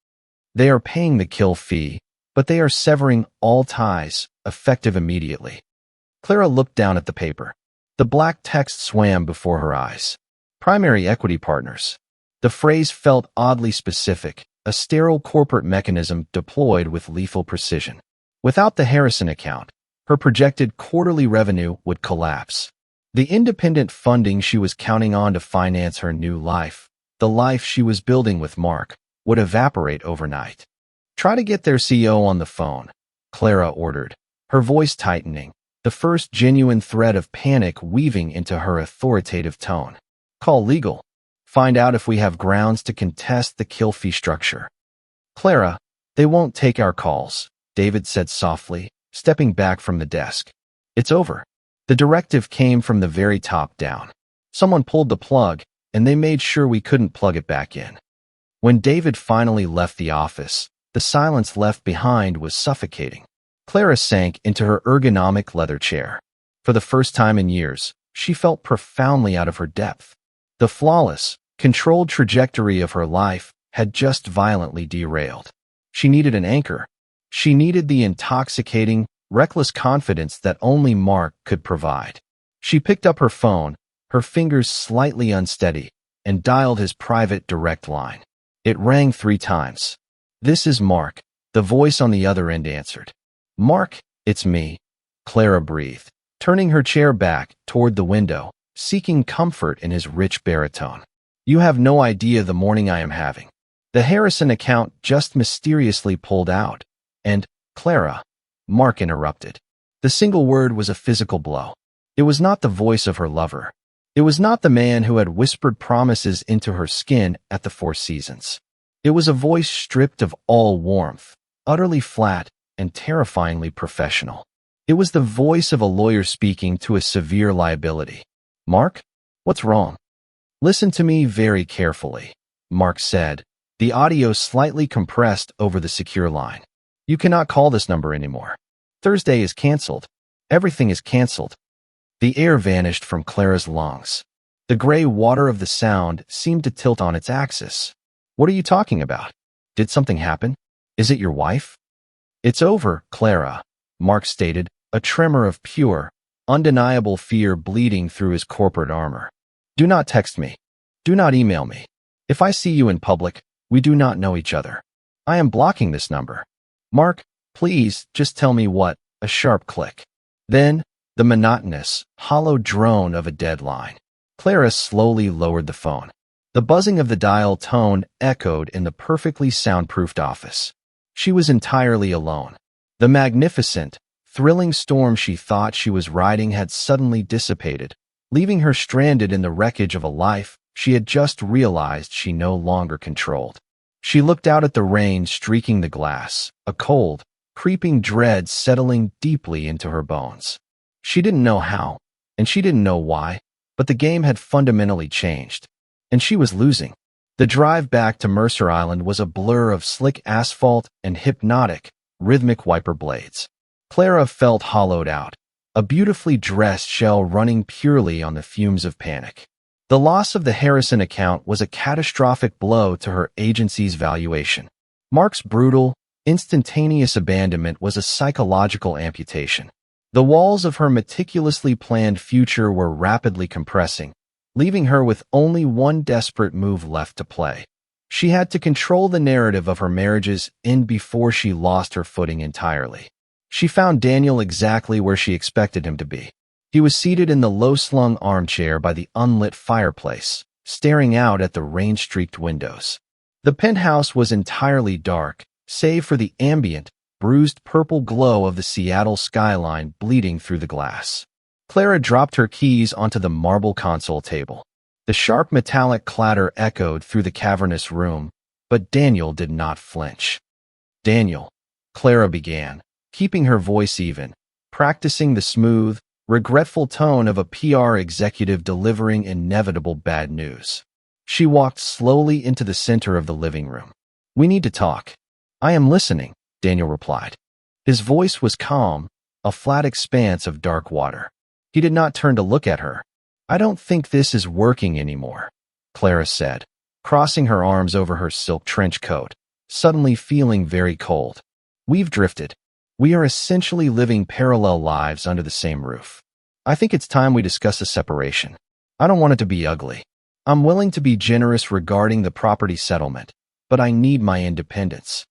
They are paying the kill fee, but they are severing all ties, effective immediately. Clara looked down at the paper. The black text swam before her eyes. Primary equity partners. The phrase felt oddly specific, a sterile corporate mechanism deployed with lethal precision. Without the Harrison account, her projected quarterly revenue would collapse. The independent funding she was counting on to finance her new life, the life she was building with Mark, would evaporate overnight. Try to get their CEO on the phone, Clara ordered, her voice tightening, the first genuine thread of panic weaving into her authoritative tone. Call legal. Find out if we have grounds to contest the kill fee structure. Clara, they won't take our calls, David said softly, stepping back from the desk. It's over. The directive came from the very top down. Someone pulled the plug, and they made sure we couldn't plug it back in. When David finally left the office, the silence left behind was suffocating. Clara sank into her ergonomic leather chair. For the first time in years, she felt profoundly out of her depth. The flawless, controlled trajectory of her life had just violently derailed. She needed an anchor. She needed the intoxicating, reckless confidence that only Mark could provide. She picked up her phone, her fingers slightly unsteady, and dialed his private direct line. It rang 3 times. "This is Mark," the voice on the other end answered. "Mark, it's me," Clara breathed, turning her chair back toward the window, seeking comfort in his rich baritone. "You have no idea the morning I am having. The Harrison account just mysteriously pulled out, and, Clara," Mark interrupted. The single word was a physical blow. It was not the voice of her lover. It was not the man who had whispered promises into her skin at the Four Seasons. It was a voice stripped of all warmth, utterly flat and terrifyingly professional. It was the voice of a lawyer speaking to a severe liability. "Mark, what's wrong?" "Listen to me very carefully," Mark said, the audio slightly compressed over the secure line. "You cannot call this number anymore. Thursday is canceled. Everything is canceled." The air vanished from Clara's lungs. The gray water of the sound seemed to tilt on its axis. "What are you talking about? Did something happen? Is it your wife?" "It's over, Clara," Mark stated, a tremor of pure, undeniable fear bleeding through his corporate armor. "Do not text me. Do not email me. If I see you in public, we do not know each other. I am blocking this number. Mark, please just tell me what." A sharp click. Then, the monotonous, hollow drone of a dead line. Clara slowly lowered the phone. The buzzing of the dial tone echoed in the perfectly soundproofed office. She was entirely alone. The magnificent, thrilling storm she thought she was riding had suddenly dissipated, leaving her stranded in the wreckage of a life she had just realized she no longer controlled. She looked out at the rain streaking the glass, a cold, creeping dread settling deeply into her bones. She didn't know how, and she didn't know why, but the game had fundamentally changed, and she was losing. The drive back to Mercer Island was a blur of slick asphalt and hypnotic, rhythmic wiper blades. Clara felt hollowed out, a beautifully dressed shell running purely on the fumes of panic. The loss of the Harrison account was a catastrophic blow to her agency's valuation. Mark's brutal, instantaneous abandonment was a psychological amputation. The walls of her meticulously planned future were rapidly compressing, leaving her with only one desperate move left to play. She had to control the narrative of her marriage's end before she lost her footing entirely. She found Daniel exactly where she expected him to be. He was seated in the low-slung armchair by the unlit fireplace, staring out at the rain-streaked windows. The penthouse was entirely dark, save for the ambient, bruised purple glow of the Seattle skyline bleeding through the glass. Clara dropped her keys onto the marble console table. The sharp metallic clatter echoed through the cavernous room, but Daniel did not flinch. "Daniel," Clara began, keeping her voice even, practicing the smooth, regretful tone of a PR executive delivering inevitable bad news. She walked slowly into the center of the living room. "We need to talk." "I am listening," Daniel replied. His voice was calm, a flat expanse of dark water. He did not turn to look at her. "I don't think this is working anymore," Clara said, crossing her arms over her silk trench coat, suddenly feeling very cold. "We've drifted. We are essentially living parallel lives under the same roof. I think it's time we discuss a separation. I don't want it to be ugly. I'm willing to be generous regarding the property settlement, but I need my independence."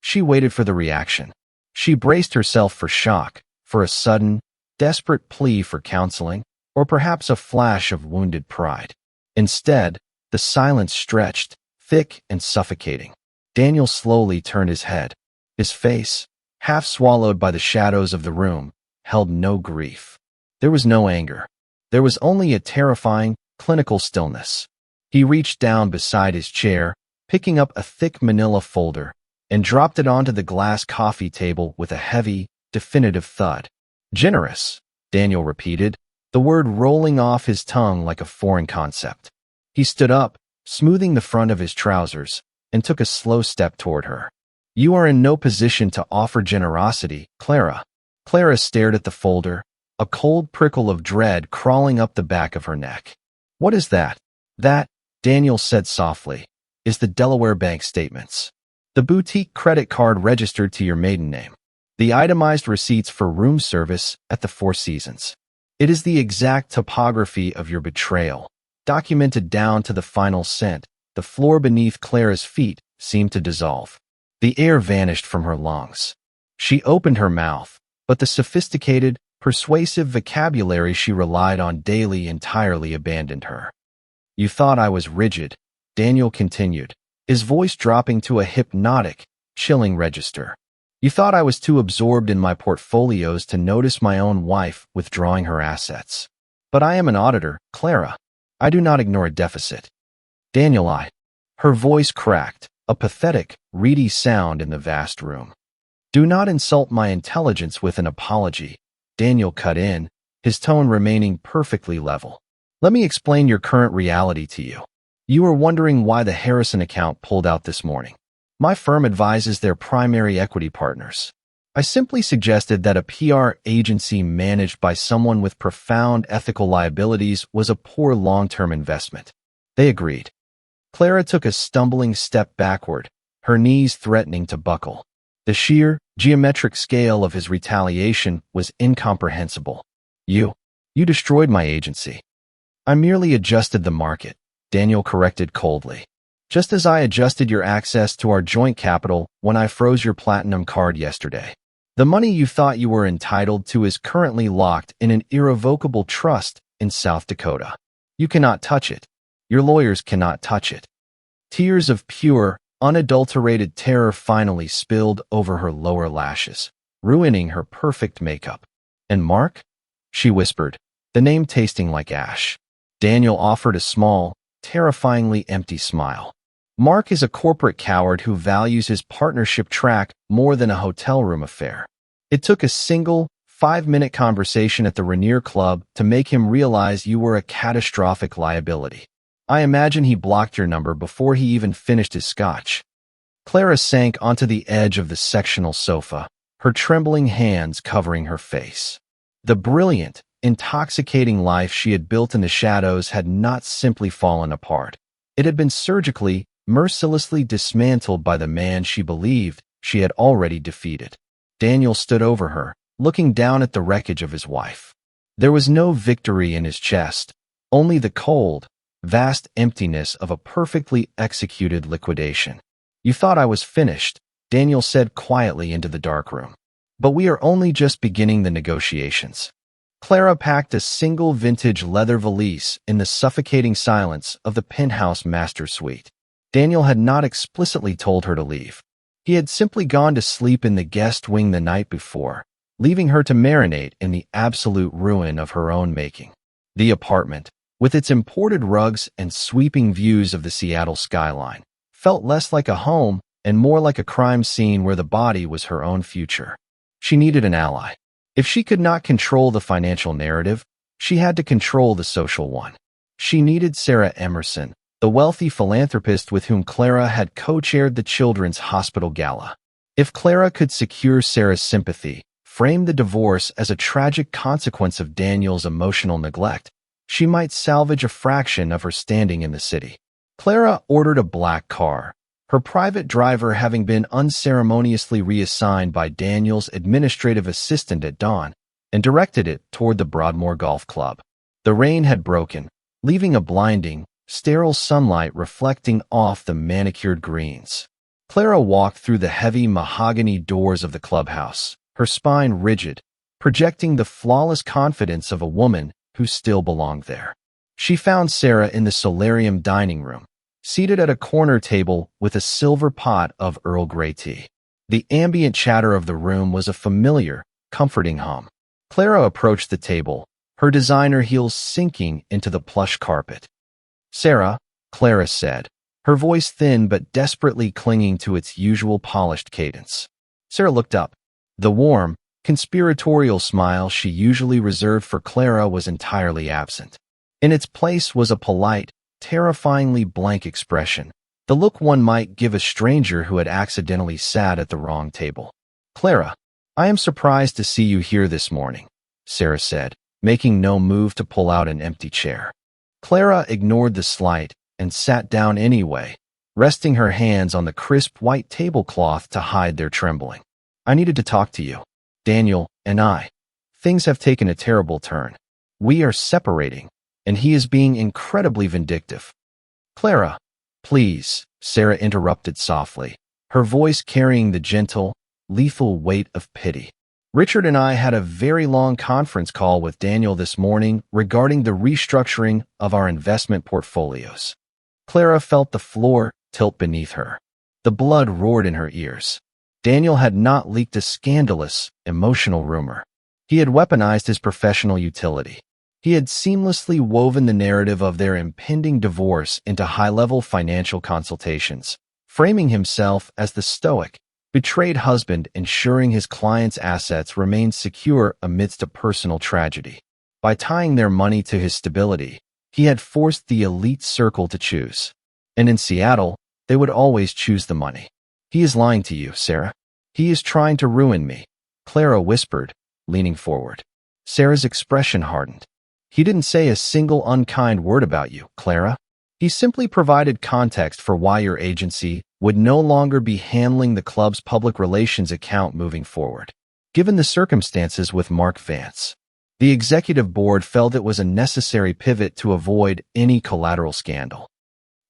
She waited for the reaction. She braced herself for shock, for a sudden, desperate plea for counseling, or perhaps a flash of wounded pride. Instead, the silence stretched, thick and suffocating. Daniel slowly turned his head. His face, half swallowed by the shadows of the room, held no grief. There was no anger. There was only a terrifying, clinical stillness. He reached down beside his chair, picking up a thick manila folder, and dropped it onto the glass coffee table with a heavy, definitive thud. "Generous," Daniel repeated, the word rolling off his tongue like a foreign concept. He stood up, smoothing the front of his trousers, and took a slow step toward her. "You are in no position to offer generosity, Clara." Clara stared at the folder, a cold prickle of dread crawling up the back of her neck. "What is that?" "That," Daniel said softly, "is the Delaware bank statements. The boutique credit card registered to your maiden name. The itemized receipts for room service at the Four Seasons. It is the exact topography of your betrayal, documented down to the final cent." The floor beneath Clara's feet seemed to dissolve. The air vanished from her lungs. She opened her mouth, but the sophisticated, persuasive vocabulary she relied on daily entirely abandoned her. "You thought I was rigid," Daniel continued, his voice dropping to a hypnotic, chilling register. "You thought I was too absorbed in my portfolios to notice my own wife withdrawing her assets. But I am an auditor, Clara. I do not ignore a deficit." "Daniel, Her voice cracked, a pathetic, reedy sound in the vast room. "Do not insult my intelligence with an apology," Daniel cut in, his tone remaining perfectly level. "Let me explain your current reality to you. You are wondering why the Harrison account pulled out this morning. My firm advises their primary equity partners. I simply suggested that a PR agency managed by someone with profound ethical liabilities was a poor long-term investment. They agreed." Clara took a stumbling step backward, her knees threatening to buckle. The sheer, geometric scale of his retaliation was incomprehensible. You destroyed my agency." "I merely adjusted the market," Daniel corrected coldly. "Just as I adjusted your access to our joint capital when I froze your platinum card yesterday. The money you thought you were entitled to is currently locked in an irrevocable trust in South Dakota. You cannot touch it. Your lawyers cannot touch it." Tears of pure, unadulterated terror finally spilled over her lower lashes, ruining her perfect makeup. "And Mark?" she whispered, the name tasting like ash. Daniel offered a small, terrifyingly empty smile. "Mark is a corporate coward who values his partnership track more than a hotel room affair. It took a single, 5-minute conversation at the Rainier Club to make him realize you were a catastrophic liability. I imagine he blocked your number before he even finished his scotch." Clara sank onto the edge of the sectional sofa, her trembling hands covering her face. The brilliant, intoxicating life she had built in the shadows had not simply fallen apart. It had been surgically, mercilessly dismantled by the man she believed she had already defeated. Daniel stood over her, looking down at the wreckage of his wife. There was no victory in his chest, only the cold, vast emptiness of a perfectly executed liquidation. "You thought I was finished," Daniel said quietly into the dark room. "But we are only just beginning the negotiations." Clara packed a single vintage leather valise in the suffocating silence of the penthouse master suite. Daniel had not explicitly told her to leave. He had simply gone to sleep in the guest wing the night before, leaving her to marinate in the absolute ruin of her own making. The apartment, with its imported rugs and sweeping views of the Seattle skyline, felt less like a home and more like a crime scene where the body was her own future. She needed an ally. If she could not control the financial narrative, she had to control the social one. She needed Sarah Emerson, the wealthy philanthropist with whom Clara had co-chaired the Children's Hospital Gala. If Clara could secure Sarah's sympathy, frame the divorce as a tragic consequence of Daniel's emotional neglect, she might salvage a fraction of her standing in the city. Clara ordered a black car, her private driver having been unceremoniously reassigned by Daniel's administrative assistant at dawn, and directed it toward the Broadmoor Golf Club. The rain had broken, leaving a blinding, sterile sunlight reflecting off the manicured greens. Clara walked through the heavy mahogany doors of the clubhouse, her spine rigid, projecting the flawless confidence of a woman who still belonged there. She found Sarah in the solarium dining room, seated at a corner table with a silver pot of Earl Grey tea. The ambient chatter of the room was a familiar, comforting hum. Clara approached the table, her designer heels sinking into the plush carpet. "Sarah," Clara said, her voice thin but desperately clinging to its usual polished cadence. Sarah looked up. The warm, conspiratorial smile she usually reserved for Clara was entirely absent. In its place was a polite, terrifyingly blank expression, the look one might give a stranger who had accidentally sat at the wrong table. "Clara, I am surprised to see you here this morning," Sarah said, making no move to pull out an empty chair. Clara ignored the slight and sat down anyway, resting her hands on the crisp white tablecloth to hide their trembling. "I needed to talk to you. Daniel and I. Things have taken a terrible turn. We are separating, and he is being incredibly vindictive." "Clara, please," Sarah interrupted softly, her voice carrying the gentle, lethal weight of pity. "Richard and I had a very long conference call with Daniel this morning regarding the restructuring of our investment portfolios." Clara felt the floor tilt beneath her. The blood roared in her ears. Daniel had not leaked a scandalous, emotional rumor. He had weaponized his professional utility. He had seamlessly woven the narrative of their impending divorce into high-level financial consultations, framing himself as the stoic, betrayed husband ensuring his clients' assets remained secure amidst a personal tragedy. By tying their money to his stability, he had forced the elite circle to choose. And in Seattle, they would always choose the money. "He is lying to you, Sarah. He is trying to ruin me," Clara whispered, leaning forward. Sarah's expression hardened. "He didn't say a single unkind word about you, Clara. He simply provided context for why your agency would no longer be handling the club's public relations account moving forward. Given the circumstances with Mark Vance, the executive board felt it was a necessary pivot to avoid any collateral scandal."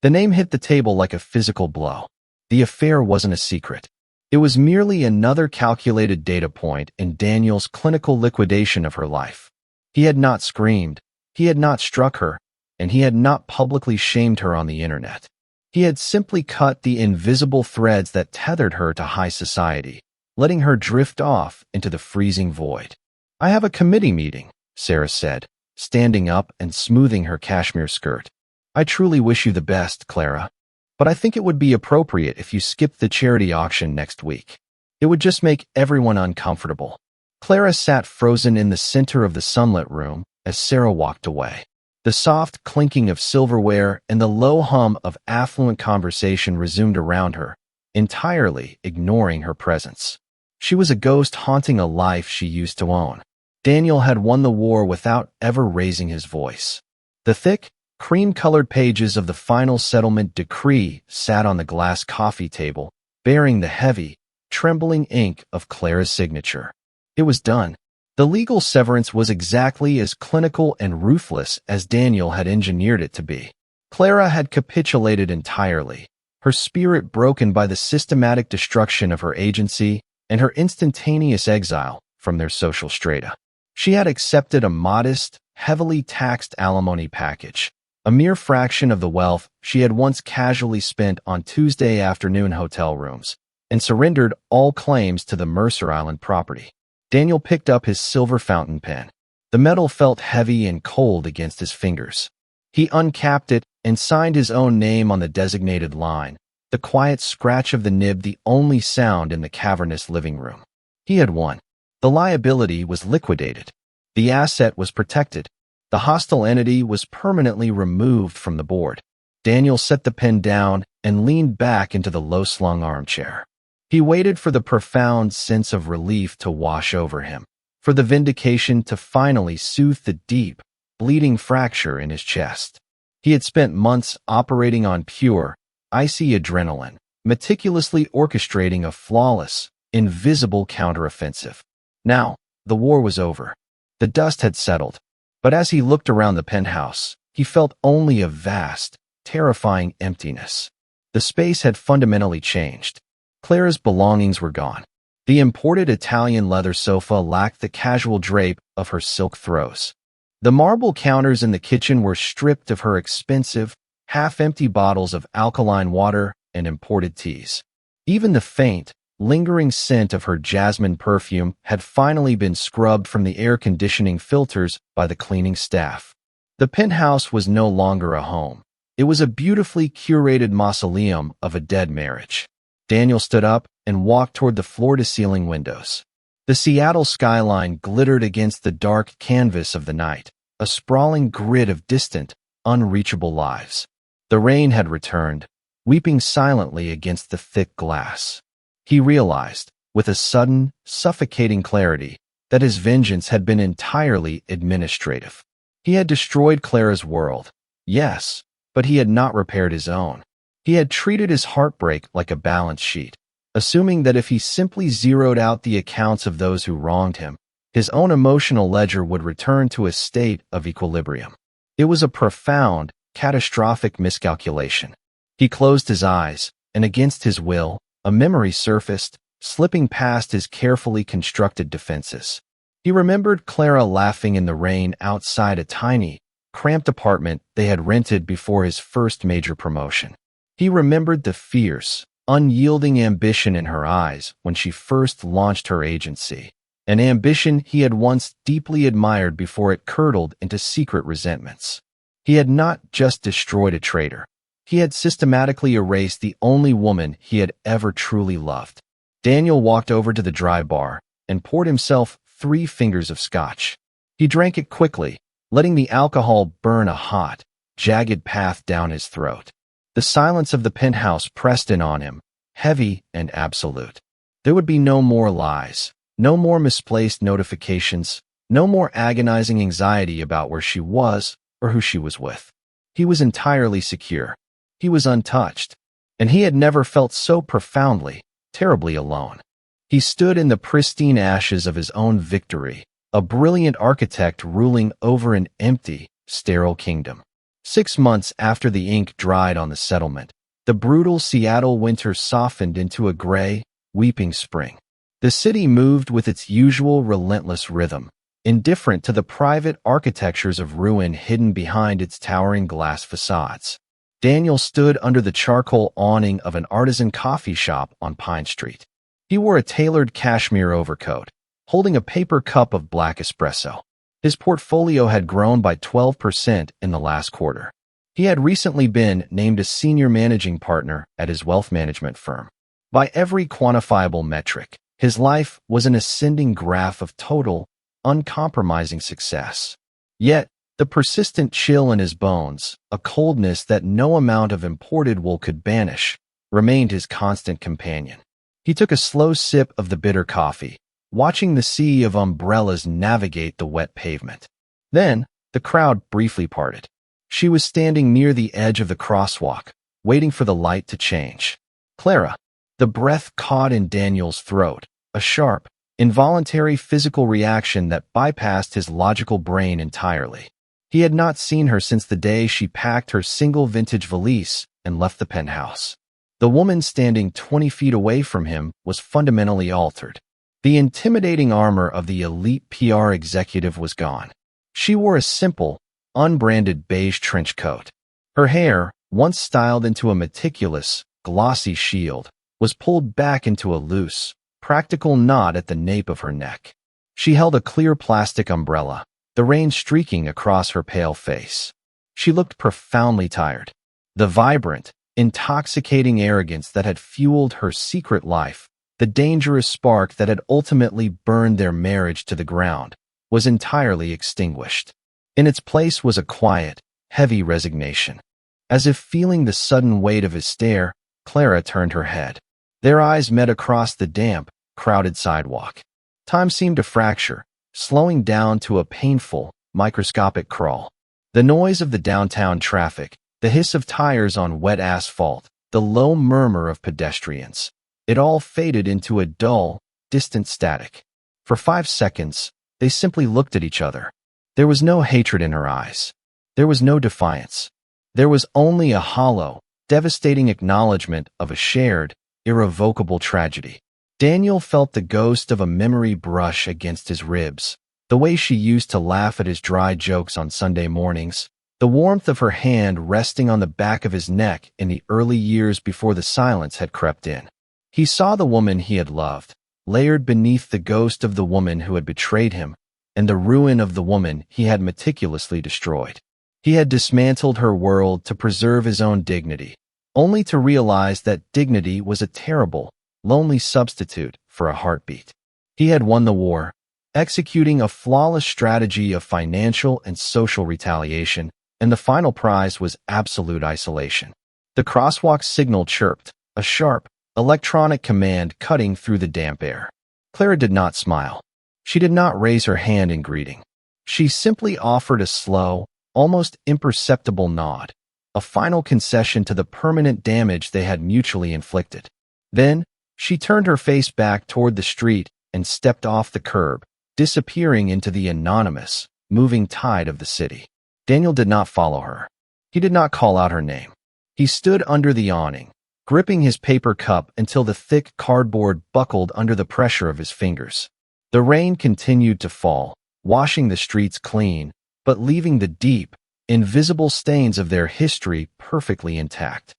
The name hit the table like a physical blow. The affair wasn't a secret. It was merely another calculated data point in Daniel's clinical liquidation of her life. He had not screamed, he had not struck her, and he had not publicly shamed her on the internet. He had simply cut the invisible threads that tethered her to high society, letting her drift off into the freezing void. "I have a committee meeting," Sarah said, standing up and smoothing her cashmere skirt. "I truly wish you the best, Clara, but I think it would be appropriate if you skipped the charity auction next week. It would just make everyone uncomfortable." Clara sat frozen in the center of the sunlit room as Sarah walked away. The soft clinking of silverware and the low hum of affluent conversation resumed around her, entirely ignoring her presence. She was a ghost haunting a life she used to own. Daniel had won the war without ever raising his voice. The thick, cream-colored pages of the final settlement decree sat on the glass coffee table, bearing the heavy, trembling ink of Clara's signature. It was done. The legal severance was exactly as clinical and ruthless as Daniel had engineered it to be. Clara had capitulated entirely, her spirit broken by the systematic destruction of her agency and her instantaneous exile from their social strata. She had accepted a modest, heavily taxed alimony package, a mere fraction of the wealth she had once casually spent on Tuesday afternoon hotel rooms, and surrendered all claims to the Mercer Island property. Daniel picked up his silver fountain pen. The metal felt heavy and cold against his fingers. He uncapped it and signed his own name on the designated line, the quiet scratch of the nib the only sound in the cavernous living room. He had won. The liability was liquidated. The asset was protected. The hostile entity was permanently removed from the board. Daniel set the pen down and leaned back into the low-slung armchair. He waited for the profound sense of relief to wash over him, for the vindication to finally soothe the deep, bleeding fracture in his chest. He had spent months operating on pure, icy adrenaline, meticulously orchestrating a flawless, invisible counteroffensive. Now, the war was over. The dust had settled, but as he looked around the penthouse, he felt only a vast, terrifying emptiness. The space had fundamentally changed. Clara's belongings were gone. The imported Italian leather sofa lacked the casual drape of her silk throws. The marble counters in the kitchen were stripped of her expensive, half-empty bottles of alkaline water and imported teas. Even the faint, lingering scent of her jasmine perfume had finally been scrubbed from the air conditioning filters by the cleaning staff. The penthouse was no longer a home. It was a beautifully curated mausoleum of a dead marriage. Daniel stood up and walked toward the floor-to-ceiling windows. The Seattle skyline glittered against the dark canvas of the night, a sprawling grid of distant, unreachable lives. The rain had returned, weeping silently against the thick glass. He realized, with a sudden, suffocating clarity, that his vengeance had been entirely administrative. He had destroyed Clara's world, yes, but he had not repaired his own. He had treated his heartbreak like a balance sheet, assuming that if he simply zeroed out the accounts of those who wronged him, his own emotional ledger would return to a state of equilibrium. It was a profound, catastrophic miscalculation. He closed his eyes, and against his will, a memory surfaced, slipping past his carefully constructed defenses. He remembered Clara laughing in the rain outside a tiny, cramped apartment they had rented before his first major promotion. He remembered the fierce, unyielding ambition in her eyes when she first launched her agency, an ambition he had once deeply admired before it curdled into secret resentments. He had not just destroyed a traitor. He had systematically erased the only woman he had ever truly loved. Daniel walked over to the dry bar and poured himself 3 fingers of scotch. He drank it quickly, letting the alcohol burn a hot, jagged path down his throat. The silence of the penthouse pressed in on him, heavy and absolute. There would be no more lies, no more misplaced notifications, no more agonizing anxiety about where she was or who she was with. He was entirely secure. He was untouched, and he had never felt so profoundly, terribly alone. He stood in the pristine ashes of his own victory, a brilliant architect ruling over an empty, sterile kingdom. 6 months after the ink dried on the settlement, the brutal Seattle winter softened into a gray, weeping spring. The city moved with its usual relentless rhythm, indifferent to the private architectures of ruin hidden behind its towering glass facades. Daniel stood under the charcoal awning of an artisan coffee shop on Pine Street. He wore a tailored cashmere overcoat, holding a paper cup of black espresso. His portfolio had grown by 12% in the last quarter. He had recently been named a senior managing partner at his wealth management firm. By every quantifiable metric, his life was an ascending graph of total, uncompromising success. Yet, the persistent chill in his bones, a coldness that no amount of imported wool could banish, remained his constant companion. He took a slow sip of the bitter coffee, watching the sea of umbrellas navigate the wet pavement. Then, the crowd briefly parted. She was standing near the edge of the crosswalk, waiting for the light to change. Clara. The breath caught in Daniel's throat, a sharp, involuntary physical reaction that bypassed his logical brain entirely. He had not seen her since the day she packed her single vintage valise and left the penthouse. The woman standing 20 feet away from him was fundamentally altered. The intimidating armor of the elite PR executive was gone. She wore a simple, unbranded beige trench coat. Her hair, once styled into a meticulous, glossy shield, was pulled back into a loose, practical knot at the nape of her neck. She held a clear plastic umbrella, the rain streaking across her pale face. She looked profoundly tired. The vibrant, intoxicating arrogance that had fueled her secret life, the dangerous spark that had ultimately burned their marriage to the ground, was entirely extinguished. In its place was a quiet, heavy resignation. As if feeling the sudden weight of his stare, Clara turned her head. Their eyes met across the damp, crowded sidewalk. Time seemed to fracture, slowing down to a painful, microscopic crawl. The noise of the downtown traffic, the hiss of tires on wet asphalt, the low murmur of pedestrians. It all faded into a dull, distant static. For 5 seconds, They simply looked at each other. There was no hatred in her eyes. There was no defiance. There was only a hollow, devastating acknowledgement of a shared, irrevocable tragedy. Daniel felt the ghost of a memory brush against his ribs. The way she used to laugh at his dry jokes on Sunday mornings, the warmth of her hand resting on the back of his neck in the early years before the silence had crept in. He saw the woman he had loved, layered beneath the ghost of the woman who had betrayed him, and the ruin of the woman he had meticulously destroyed. He had dismantled her world to preserve his own dignity, only to realize that dignity was a terrible, lonely substitute for a heartbeat. He had won the war, executing a flawless strategy of financial and social retaliation, and the final prize was absolute isolation. The crosswalk signal chirped, a sharp, electronic command cutting through the damp air. Clara did not smile. She did not raise her hand in greeting. She simply offered a slow, almost imperceptible nod, a final concession to the permanent damage they had mutually inflicted. Then, she turned her face back toward the street and stepped off the curb, disappearing into the anonymous, moving tide of the city. Daniel did not follow her. He did not call out her name. He stood under the awning, gripping his paper cup until the thick cardboard buckled under the pressure of his fingers. The rain continued to fall, washing the streets clean, but leaving the deep, invisible stains of their history perfectly intact.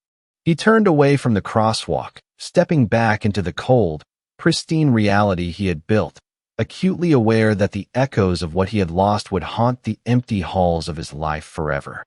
He turned away from the crosswalk, stepping back into the cold, pristine reality he had built, acutely aware that the echoes of what he had lost would haunt the empty halls of his life forever.